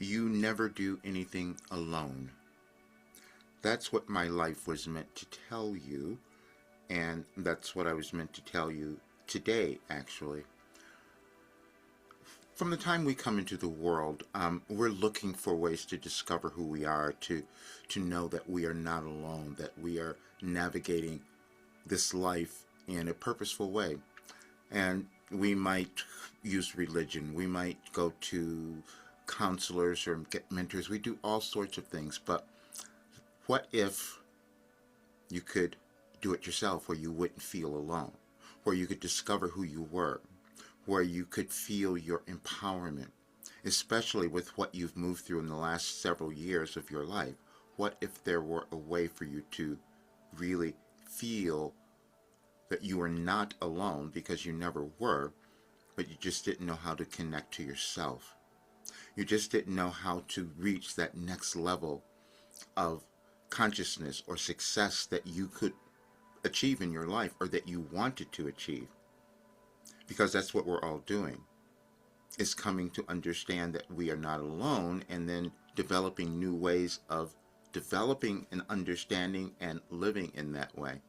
You never do anything alone. That's what my life was meant to tell you, and that's what I was meant to tell you today, actually. From the time we come into the world, we're looking for ways to discover who we are, to know that we are not alone, that we are navigating this life in a purposeful way. And we might use religion, we might go to counselors or get mentors, we do all sorts of things, but what if you could do it yourself where you wouldn't feel alone, where you could discover who you were, where you could feel your empowerment, especially with what you've moved through in the last several years of your life? What if there were a way for you to really feel that you were not alone, because you never were, but you just didn't know how to connect to yourself? You just didn't know how to reach that next level of consciousness or success that you could achieve in your life, or that you wanted to achieve. Because that's what we're all doing, is coming to understand that we are not alone, and then developing new ways of developing and understanding and living in that way.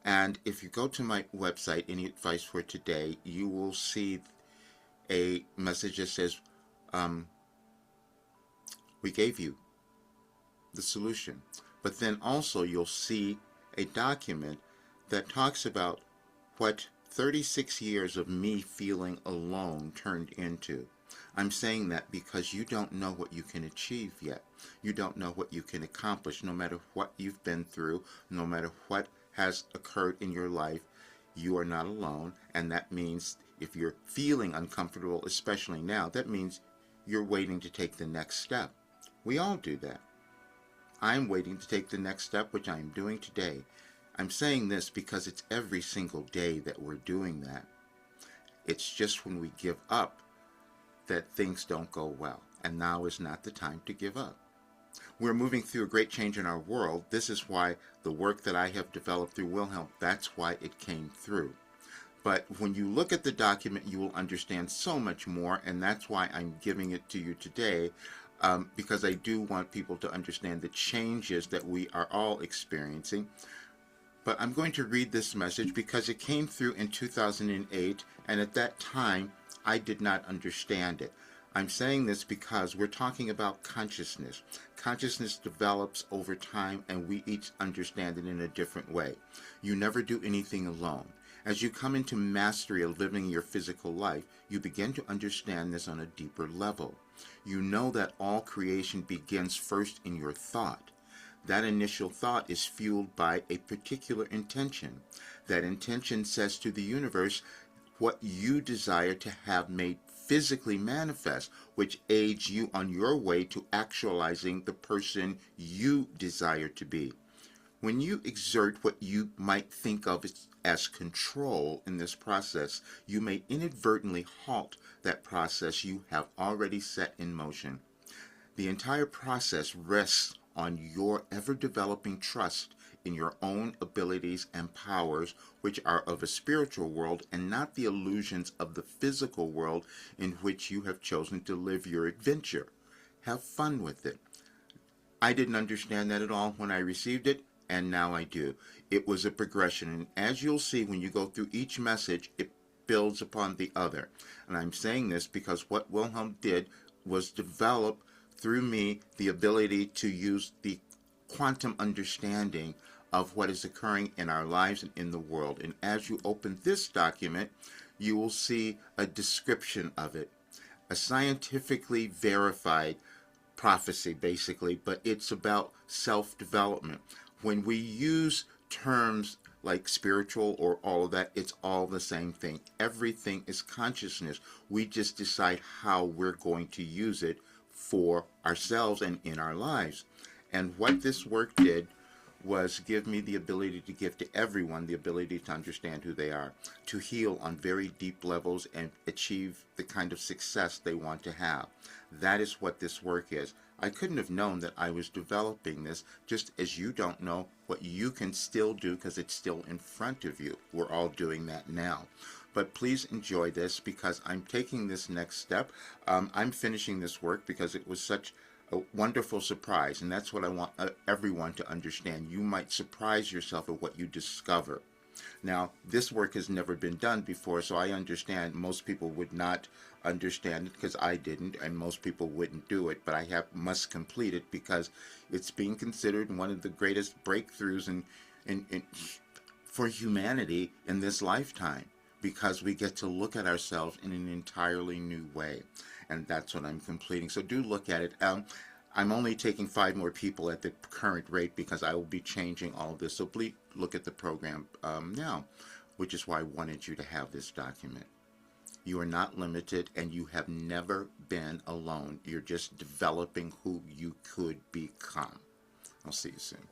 And if you go to my website, Any Advice for Today, you will see a message that says, we gave you the solution. But then also you'll see a document that talks about what 36 years of me feeling alone turned into. I'm saying that because you don't know what you can achieve yet. You don't know what you can accomplish, no matter what you've been through, no matter what has occurred in your life. You are not alone, and that means if you're feeling uncomfortable, especially now, that means you're waiting to take the next step. We all do that. I'm waiting to take the next step, which I'm doing today. I'm saying this because it's every single day that we're doing that. It's just when we give up that things don't go well, and now is not the time to give up. We're moving through a great change in our world. This is why the work that I have developed through Wilhelm, that's why it came through. But when you look at the document, you will understand so much more, and that's why I'm giving it to you today, because I do want people to understand the changes that we are all experiencing. But I'm going to read this message because it came through in 2008, and at that time, I did not understand it. I'm saying this because we're talking about consciousness. Consciousness develops over time, and we each understand it in a different way. You never do anything alone. As you come into mastery of living your physical life, you begin to understand this on a deeper level. You know that all creation begins first in your thought. That initial thought is fueled by a particular intention. That intention says to the universe what you desire to have made physically manifest, which aids you on your way to actualizing the person you desire to be. When you exert what you might think of as control in this process, you may inadvertently halt that process you have already set in motion. The entire process rests on your ever-developing trust in your own abilities and powers, which are of a spiritual world and not the illusions of the physical world in which you have chosen to live your adventure. Have fun with it. I didn't understand that at all when I received it, and now I do. It was a progression, and as you'll see when you go through each message, it builds upon the other. And I'm saying this because what Wilhelm did was develop through me the ability to use the quantum understanding of what is occurring in our lives and in the world. And as you open this document, you will see a description of it, a scientifically verified prophecy, basically, but it's about self-development. When we use terms like spiritual or all of that, it's all the same thing. Everything is consciousness. We just decide how we're going to use it for ourselves and in our lives. And what this work did was give me the ability to give to everyone the ability to understand who they are, to heal on very deep levels and achieve the kind of success they want to have. That is what this work is. I couldn't have known that I was developing this, just as you don't know what you can still do because it's still in front of you. We're all doing that now. but please enjoy this because I'm taking this next step. I'm finishing this work because it was such a wonderful surprise, and that's what I want everyone to understand. You might surprise yourself at what you discover. Now, this work has never been done before, so I understand most people would not understand it because I didn't, and most people wouldn't do it, but I must complete it because it's being considered one of the greatest breakthroughs for humanity in this lifetime, because we get to look at ourselves in an entirely new way, and that's what I'm completing. So do look at it. I'm only taking 5 more people at the current rate because I will be changing all of this. So please look at the program now, which is why I wanted you to have this document. You are not limited, and you have never been alone. You're just developing who you could become. I'll see you soon.